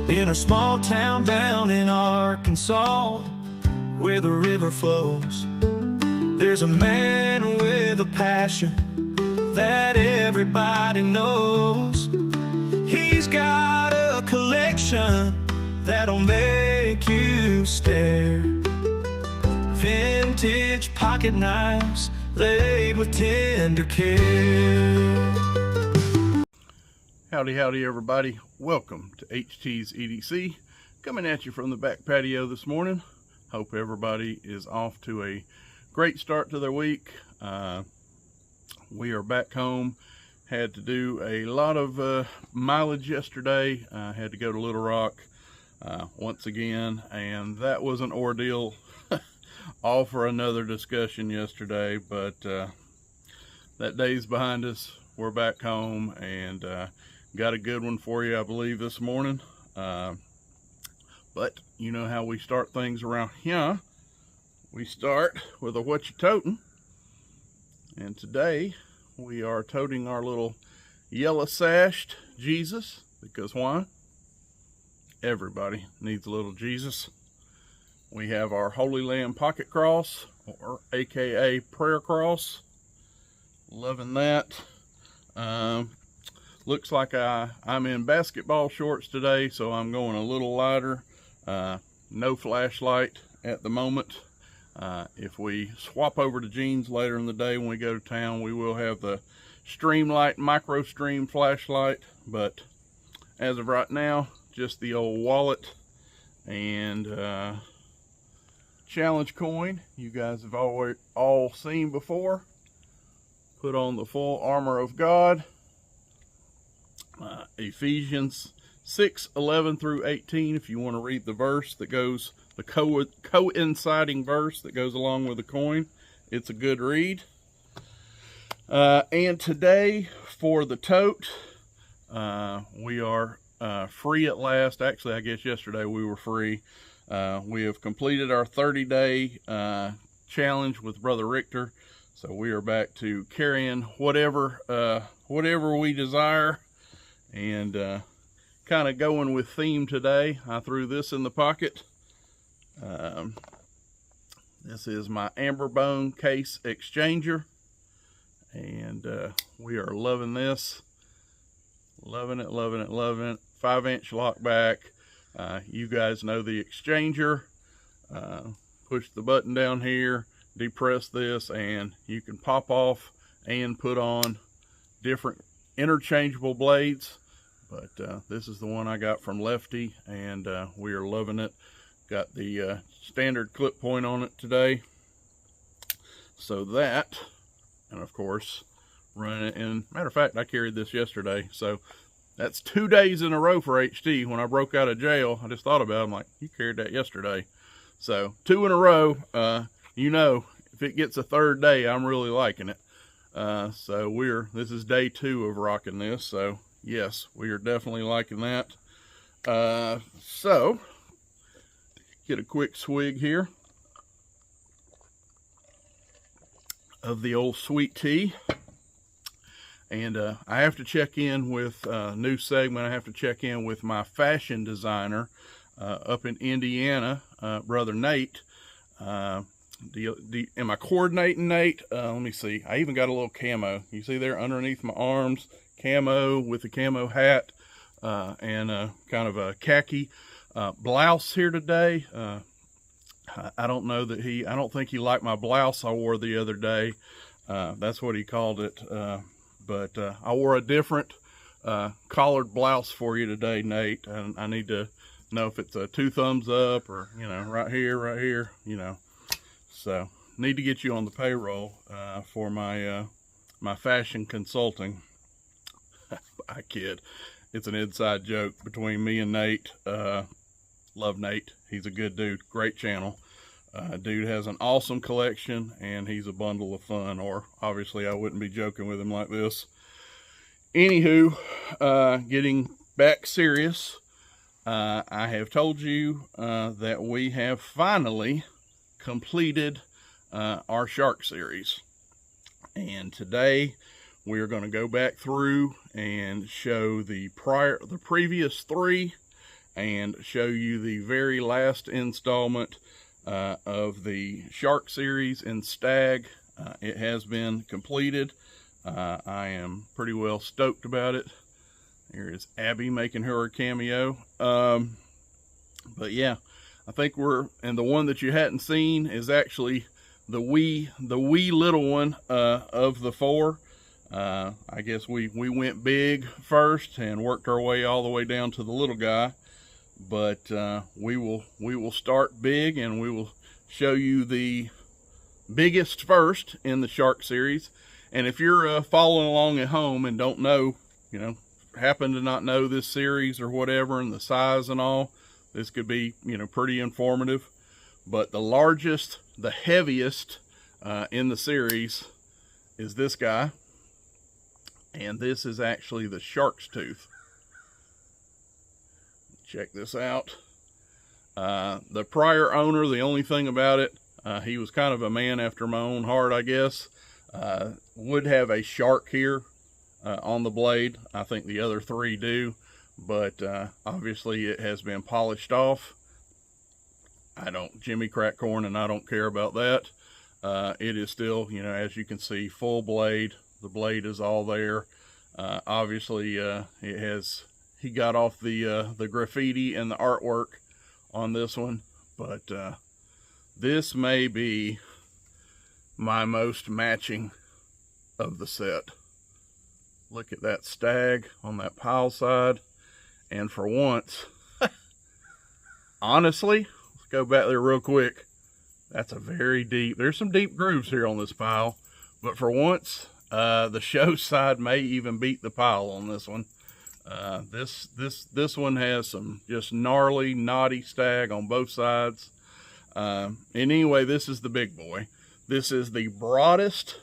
in a small town down in Arkansas, where the river flows. There's a man with a passion that everybody knows. He's got a collection that'll make you stare. Vintage pocket knives laid with tender care. Howdy, howdy everybody. Welcome to HT's EDC. Coming at you from the back patio this morning. Hope everybody is off to a great start to their week. We are back home. Had to do a lot of mileage yesterday. Had to go to Little Rock once again, and that was an ordeal. All for another discussion yesterday, but that day's behind us. We're back home and got a good one for you, I believe, this morning. But you know how we start things around here. We start with a what you toting. And today we are toting our little yellow sashed Jesus, because why? Everybody needs a little Jesus. We have our Holy Land pocket cross, or AKA prayer cross. Loving that. Looks like I'm in basketball shorts today, so I'm going a little lighter. No flashlight at the moment. If we swap over to jeans later in the day when we go to town, we will have the Streamlight Micro Stream flashlight. But as of right now, just the old wallet and challenge coin you guys have all seen before. Put on the full armor of God. Ephesians 6:11 through 18, if you want to read the verse that goes, the coinciding verse that goes along with the coin. It's a good read. And today for the tote, we are free at last. Actually, I guess yesterday we were free. We have completed our 30-day challenge with Brother Richter, so we are back to carrying whatever we desire, and kind of going with theme today. I threw this in the pocket. This is my amber bone case exchanger, and we are loving this. Loving it, loving it, loving it. 5-inch lock back. You guys know the exchanger. Push the button down here, depress this, and you can pop off and put on different interchangeable blades. But this is the one I got from Lefty, and we are loving it. Got the standard clip point on it today. So that, and of course, run it in. Matter of fact, I carried this yesterday, so that's 2 days in a row for HT. When I broke out of jail, I just thought about it. I'm like, you carried that yesterday. So 2 in a row. You know, if it gets a third day, I'm really liking it. So this is day 2 of rocking this. So yes, we are definitely liking that. So get a quick swig here of the old sweet tea. And I have to check in with a new segment. I have to check in with my fashion designer up in Indiana, Brother Nate. Am I coordinating, Nate? Let me see. I even got a little camo. You see there underneath my arms, camo with a camo hat and kind of a khaki blouse here today. I don't know that I don't think he liked my blouse I wore the other day. That's what he called it. But I wore a different collared blouse for you today, Nate. And I need to know if it's a 2 thumbs up or, you know, right here, you know. So need to get you on the payroll for my my fashion consulting. I kid. It's an inside joke between me and Nate. Love Nate. He's a good dude. Great channel. Dude has an awesome collection, and he's a bundle of fun, or obviously I wouldn't be joking with him like this. Anywho, getting back serious, I have told you that we have finally completed our shark series, and today we are going to go back through and show the previous 3 and show you the very last installment of the Shark series in Stag. It has been completed. I am pretty well stoked about it. Here is Abby making her cameo. But yeah, I think and the one that you hadn't seen is actually the wee little one of the four. I guess we went big first and worked our way all the way down to the little guy. But we will start big, and we will show you the biggest first in the Shark series. And if you're following along at home and don't know, happen to not know this series or whatever and the size and all, this could be, pretty informative. But the largest, the heaviest in the series is this guy. And this is actually the shark's tooth. Check this out. The prior owner, the only thing about it, he was kind of a man after my own heart, I guess. Would have a shark here on the blade. I think the other three do, but obviously it has been polished off. I don't Jimmy crack corn, and I don't care about that. It is still, as you can see, full blade. The blade is all there. Obviously, he got off the graffiti and the artwork on this one, but this may be my most matching of the set. Look at that stag on that pile side, and for once, honestly, let's go back there real quick. That's a very deep, there's some deep grooves here on this pile, but for once, the show side may even beat the pile on this one. This one has some just gnarly, knotty stag on both sides. And anyway, this is the big boy. This is the broadest,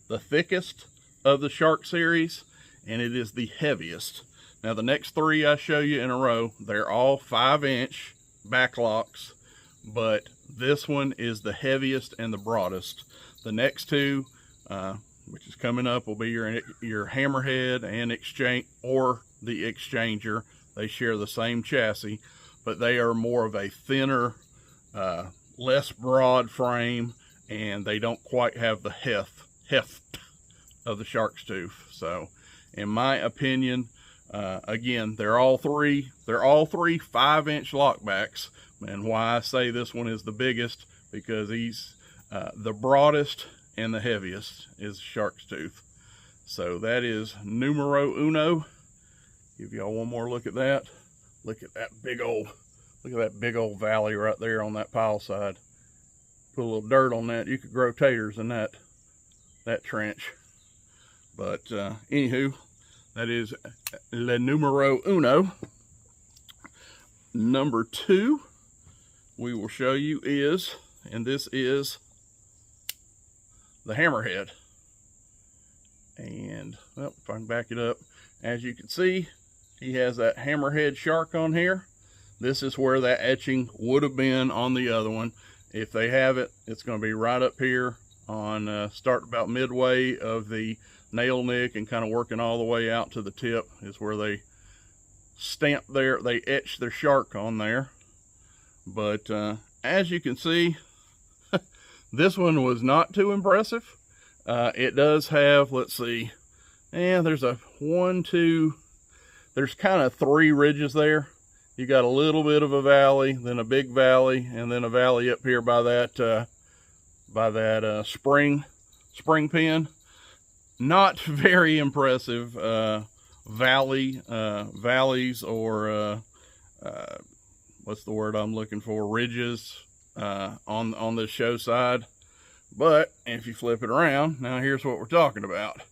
the thickest of the Shark series, and it is the heaviest. Now, the next three I show you in a row, they're all 5-inch backlocks, but this one is the heaviest and the broadest. The next two, which is coming up, will be your hammerhead and the exchanger. They share the same chassis, but they are more of a thinner, less broad frame, and they don't quite have the heft of the shark's tooth. So in my opinion, again, they're all three 5-inch lockbacks. And why I say this one is the biggest, because he's the broadest and the heaviest is shark's tooth. So that is numero uno. Give y'all one more look at that. Look at that big old valley right there on that pile side. Put a little dirt on that, you could grow taters in that trench. But anywho, that is le numero uno. Number two we will show you is, and this is the hammerhead. And well, if I can back it up, as you can see, he has that hammerhead shark on here. This is where that etching would have been on the other one. If they have it, it's going to be right up here on start about midway of the nail nick and kind of working all the way out to the tip is where they stamp there, they etch their shark on there. But as you can see, this one was not too impressive. It does have, let's see, there's a 1, 2, there's kind of 3 ridges there. You got a little bit of a valley, then a big valley, and then a valley up here by that spring pin. Not very impressive valleys, or what's the word I'm looking for? Ridges on the show side. But if you flip it around, now here's what we're talking about.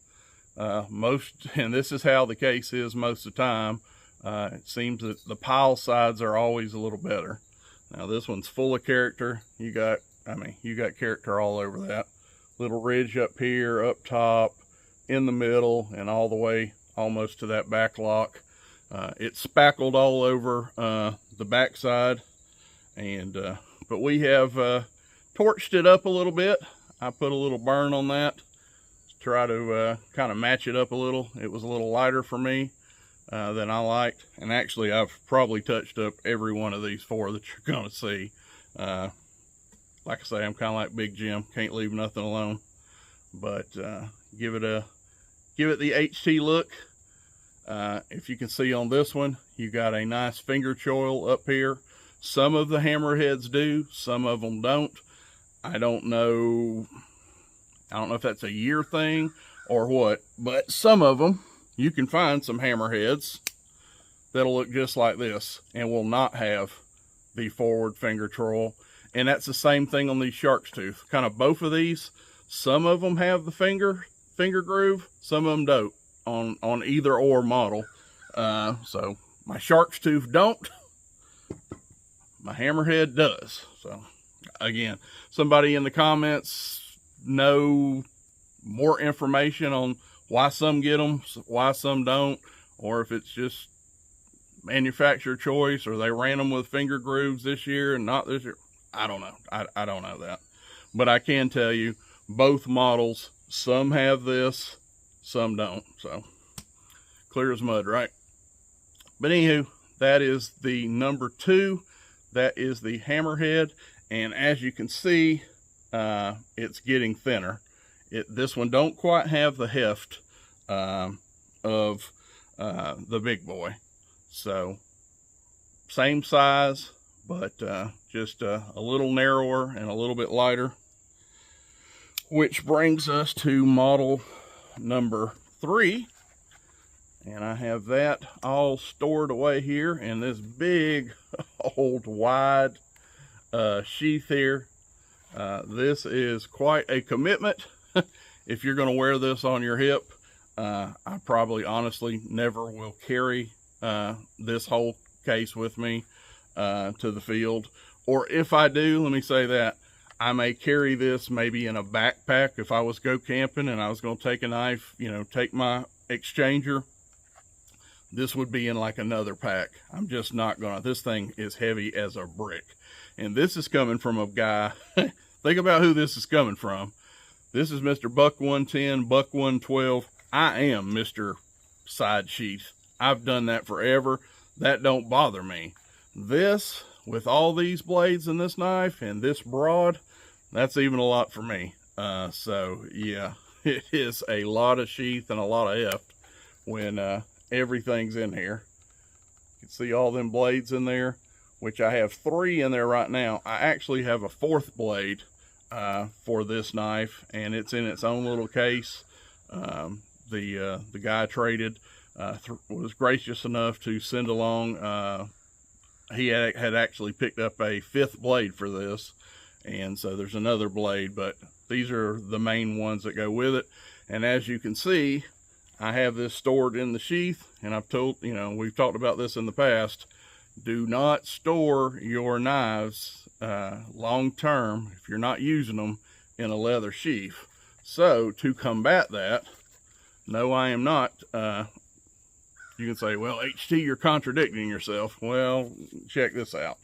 And this is how the case is most of the time. It seems that the pile sides are always a little better. Now this one's full of character. You got character all over that. Little ridge up here, up top, in the middle, and all the way almost to that backlock. It's spackled all over the backside, and but we have torched it up a little bit. I put a little burn on that to try to kind of match it up a little. It was a little lighter for me, that I liked. And actually, I've probably touched up every one of these four that you're going to see. Like I say, I'm kind of like Big Jim, can't leave nothing alone. But give it the HT look. If you can see on this one, you got a nice finger choil up here. Some of the hammerheads do, some of them don't. I don't know if that's a year thing or what, but some of them, you can find some hammerheads that'll look just like this and will not have the forward finger choil. And that's the same thing on these shark's tooth. Kind of both of these, some of them have the finger groove, some of them don't on either or model. So my shark's tooth don't, my hammerhead does. So again, somebody in the comments know more information on why some get them, why some don't, or if it's just manufacturer choice, or they ran them with finger grooves this year and not this year. I don't know. I don't know that. But I can tell you, both models, some have this, some don't. So, clear as mud, right? But anywho, that is the number 2. That is the hammerhead. And as you can see, it's getting thinner. This one don't quite have the heft of the big boy. So, same size, but just a little narrower and a little bit lighter. Which brings us to model number 3. And I have that all stored away here in this big, old, wide sheath here. This is quite a commitment. If you're going to wear this on your hip, I probably honestly never will carry this whole case with me to the field. Or if I do, let me say that, I may carry this maybe in a backpack if I was go camping and I was going to take a knife, you know, take my exchanger. This would be in like another pack. I'm just not gonna, this thing is heavy as a brick. And this is coming from a guy, think about who this is coming from. This is Mr. Buck 110, Buck 112. I am Mr. Side Sheath. I've done that forever. That don't bother me. This, with all these blades in this knife and this broad, that's even a lot for me. So yeah, it is a lot of sheath and a lot of heft when everything's in here. You can see all them blades in there, which I have 3 in there right now. I actually have a 4th blade for this knife, and it's in its own little case. The guy I traded was gracious enough to send along, he had actually picked up a 5th blade for this, and so there's another blade, but these are the main ones that go with it. And as you can see, I have this stored in the sheath, and I've told, you know, we've talked about this in the past. Do not store your knives long term, if you're not using them, in a leather sheath. So to combat that, no, I am not. You can say, well, HT, you're contradicting yourself. Well, check this out.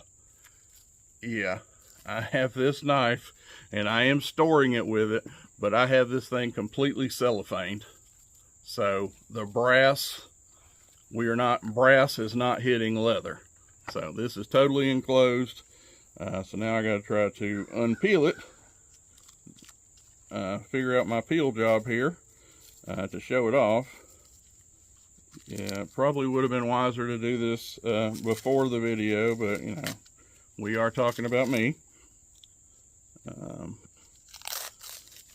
Yeah, I have this knife, and I am storing it with it, but I have this thing completely cellophaned. So the brass, brass is not hitting leather. So this is totally enclosed. So now I got to try to unpeel it. Figure out my peel job here to show it off. Yeah, probably would have been wiser to do this before the video, but you know, we are talking about me.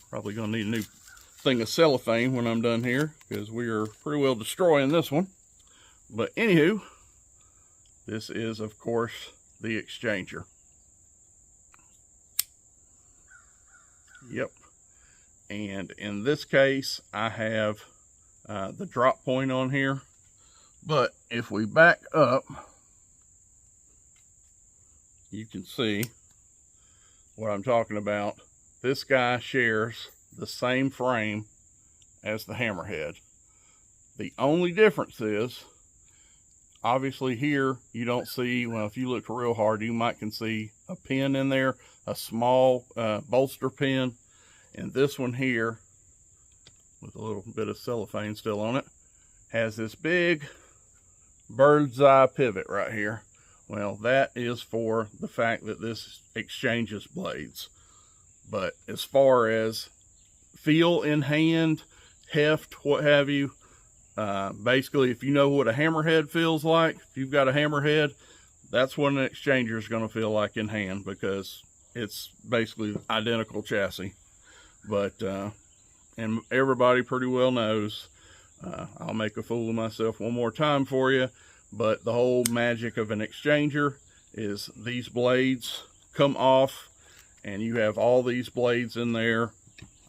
Probably gonna need a new thing of cellophane when I'm done here, because we are pretty well destroying this one. But anywho, this is of course the exchanger. Yep. And in this case, I have the drop point on here. But if we back up, you can see what I'm talking about. This guy shares the same frame as the hammerhead. The only difference is, obviously here you don't see, well, if you look real hard, you might can see a pin in there, a small bolster pin. And this one here, with a little bit of cellophane still on it, has this big bird's eye pivot right here. Well, that is for the fact that this exchanges blades. But as far as feel in hand, heft, what have you, basically, if you know what a hammerhead feels like, if you've got a hammerhead, that's what an exchanger is going to feel like in hand, because it's basically identical chassis. But and everybody pretty well knows, I'll make a fool of myself one more time for you, but the whole magic of an exchanger is these blades come off and you have all these blades in there.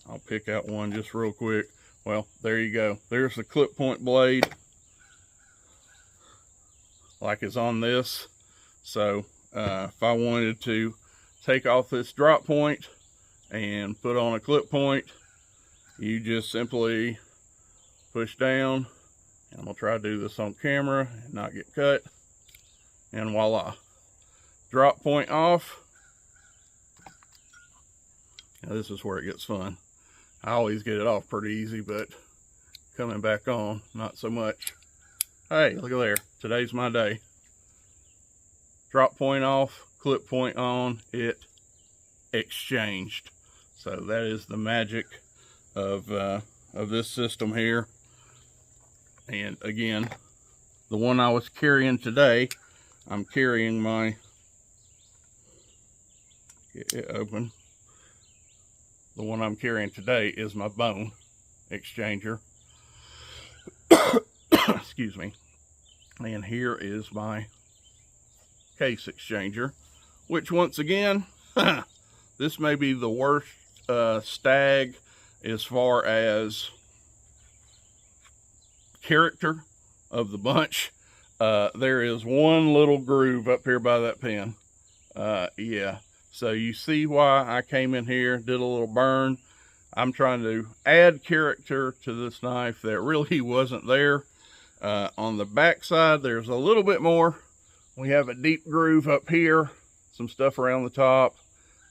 I'll pick out one just real quick. Well, there you go. There's the clip point blade, like it's on this. So if I wanted to take off this drop point and put on a clip point, you just simply push down, and I'm gonna try to do this on camera and not get cut, and voila, drop point off. Now this is where it gets fun. I always get it off pretty easy, but coming back on, not so much. Hey, look at there, today's my day. Drop point off, clip point on, it exchanged. So that is the magic of this system here. And again, the one I was carrying today, I'm carrying my, get it open. The one I'm carrying today is my bone exchanger. Excuse me. And here is my case exchanger, which once again, this may be the worst Stag as far as character of the bunch. There is one little groove up here by that pin. Yeah, so you see why I came in here, did a little burn. I'm trying to add character to this knife that really wasn't there. On the back side, there's a little bit more. We have a deep groove up here, some stuff around the top,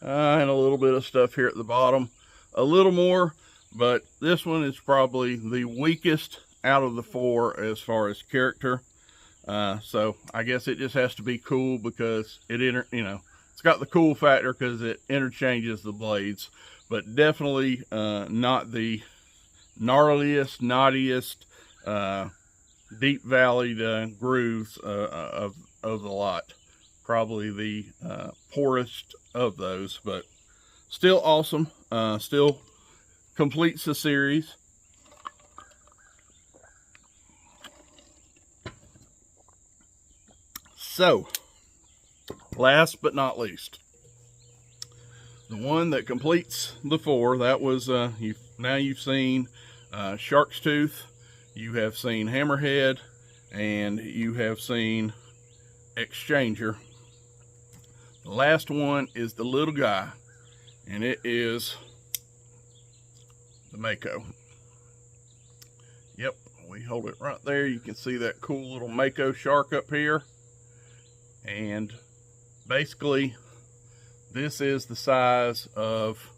and a little bit of stuff here at the bottom. A little more, but this one is probably the weakest out of the four as far as character. So I guess it just has to be cool because it, it's got the cool factor because it interchanges the blades, but definitely not the gnarliest, knottiest, deep valleyed grooves of the lot. Probably the poorest of those, but still awesome. Still completes the series. So, last but not least, the one that completes the four, that was, you've seen Shark's Tooth, you have seen Hammerhead, and you have seen Exchanger. The last one is the little guy, and it is the Mako. Yep, we hold it right there. You can see that cool little Mako shark up here. And basically, this is the size of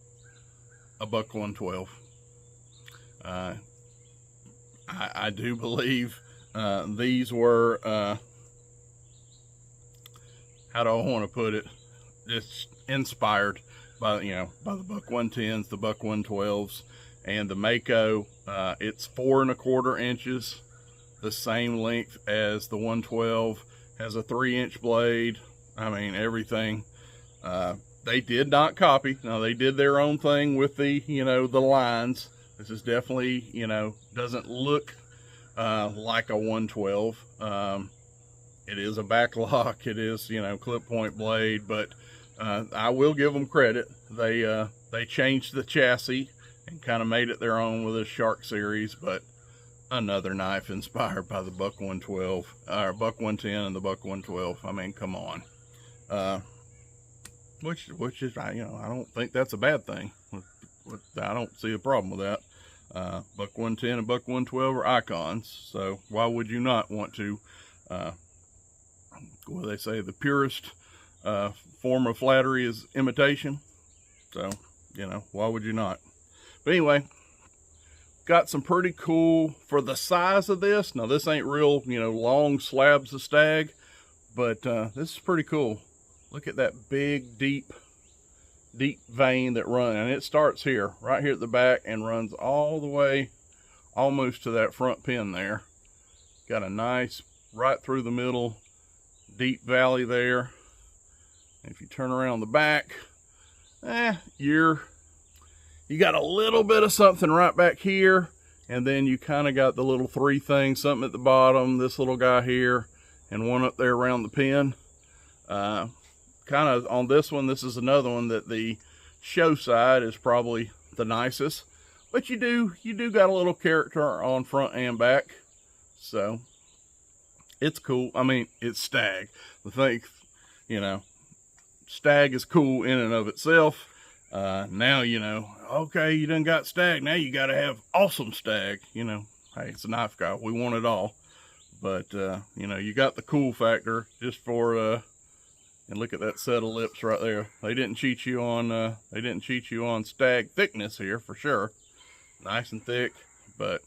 a buck 112. I do believe these were, how do I want to put it? It's inspired by, by the buck 110s, the buck 112s, and the Mako. It's 4 1/4 inches, the same length as the 112. Has a 3-inch blade. I mean, everything. They did not copy. Now, they did their own thing with the, the lines. This is definitely, doesn't look like a 112. It is a backlock. It is, clip point blade, but I will give them credit. They changed the chassis and kind of made it their own with this Shark series, but another knife inspired by the buck 112, or buck 110 and the buck 112. I mean, come on. Which is, I don't think that's a bad thing. I don't see a problem with that. Buck 110 and buck 112 are icons, so why would you not want to, what do they say, the purest form of flattery is imitation. So, why would you not? But anyway, got some pretty cool, for the size of this. Now this ain't real, you know, long slabs of Stag, but this is pretty cool. Look at that big, deep vein that runs, and it starts here, right here at the back, and runs all the way almost to that front pin there. Got a nice, right through the middle, deep valley there. If you turn around the back, you got a little bit of something right back here, and then you kind of got the little three things, something at the bottom, this little guy here, and one up there around the pin. Kind of on this one, this is another one that the show side is probably the nicest, but you do got a little character on front and back, so it's cool. I mean, it's Stag. The thing, you know, Stag is cool in and of itself. Now, you know, okay, you done got Stag, now you got to have awesome Stag. You know, hey, it's a knife guy, we want it all. But you know, you got the cool factor just for and look at that set of lips right there. They didn't cheat you on Stag thickness here for sure. Nice and thick, but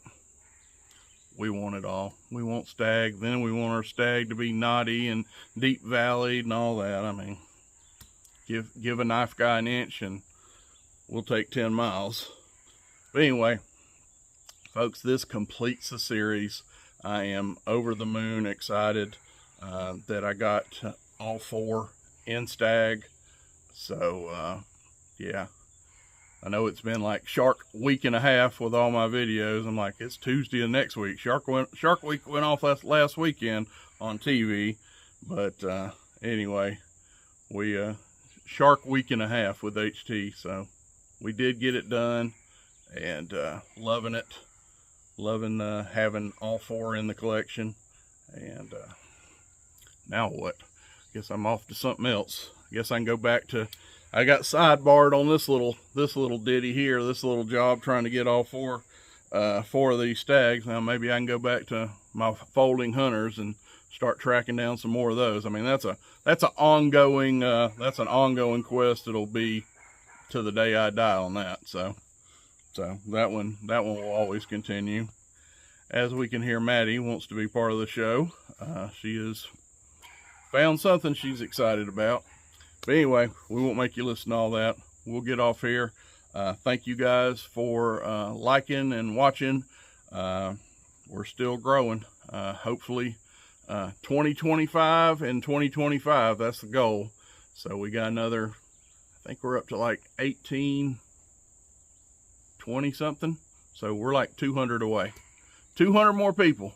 we want it all. We want Stag, then we want our Stag to be knotty and deep valleyed and all that. I mean, give a knife guy an inch and we'll take 10 miles. But anyway, folks, this completes the series. I am over the moon excited that I got all four in Stag. So yeah, I know it's been like Shark Week and a half with all my videos. I'm like, it's Tuesday of next week. Shark Week went off last weekend on TV, but anyway, we Shark Week and a half with HT. So we did get it done, and loving it. Loving having all four in the collection. And now what? Guess I'm off to something else. Guess I can go back to, I got sidebarred on this little ditty here, this little job trying to get all four of these Stags. Now maybe I can go back to my folding hunters and start tracking down some more of those. I mean, that's an ongoing quest. It'll be to the day I die on that. So that one will always continue. As we can hear, Maddie wants to be part of the show. She has found something she's excited about. But anyway, we won't make you listen to all that. We'll get off here. Thank you guys for liking and watching. We're still growing. Hopefully 2025 and 2025, that's the goal. So we got another, I think we're up to like 18, 20 something. So we're like 200 away. 200 more people.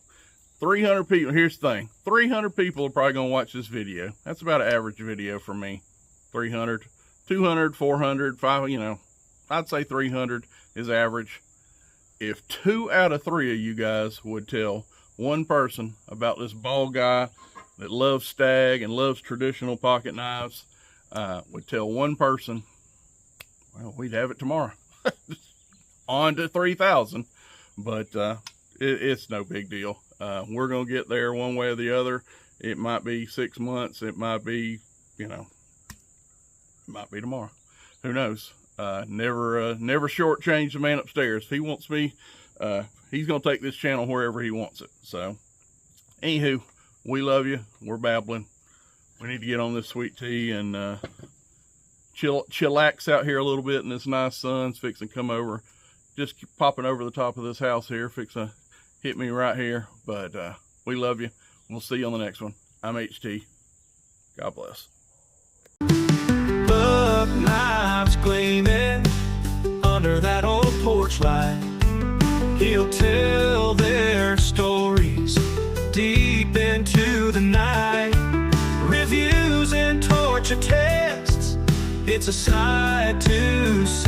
300 people. Here's the thing. 300 people are probably going to watch this video. That's about an average video for me. 300, 200, 400, 500, you know. I'd say 300 is average. If 2 out of 3 of you guys would tell one person about this bald guy that loves Stag and loves traditional pocket knives, would tell one person, well, we'd have it tomorrow. On to 3,000. But it's no big deal. We're going to get there one way or the other. It might be 6 months. It might be, you know, it might be tomorrow. Who knows? Never shortchange the man upstairs. If he wants me, he's going to take this channel wherever he wants it. So, anywho, we love you. We're babbling. We need to get on this sweet tea and chillax out here a little bit in this nice sun's fixing to come over. Just keep popping over the top of this house here, fixing to hit me right here. But we love you. We'll see you on the next one. I'm HT. God bless. Buck knives gleaming under that old porch light. He'll tell their stories deep into the night. Reviews and torture tests. It's a sight to see.